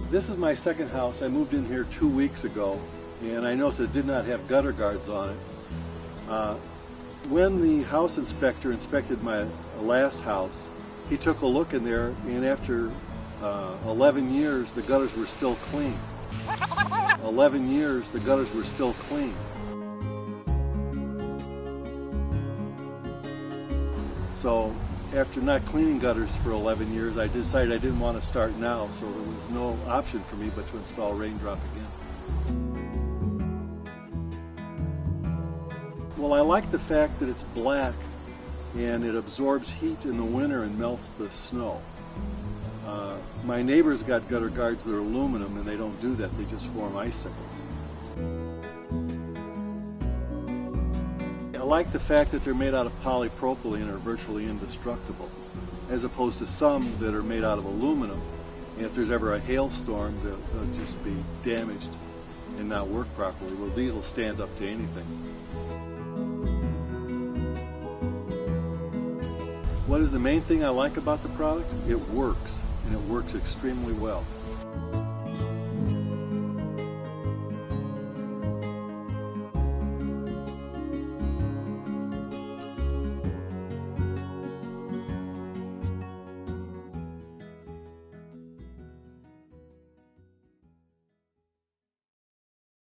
This is my second house. I moved in here 2 weeks ago, and I noticed it did not have gutter guards on it. When the house inspector inspected my last house, he took a look in there, and after 11 years, the gutters were still clean. 11 years, the gutters were still clean. So after not cleaning gutters for 11 years, I decided I didn't want to start now, so there was no option for me but to install Raindrop again. Well, I like the fact that it's black and it absorbs heat in the winter and melts the snow. My neighbors got gutter guards that are aluminum, and they don't do that, they just form icicles. I like the fact that they're made out of polypropylene and are virtually indestructible, as opposed to some that are made out of aluminum, and if there's ever a hailstorm, they'll just be damaged and not work properly. Well, these will stand up to anything. What is the main thing I like about the product? It works, and it works extremely well.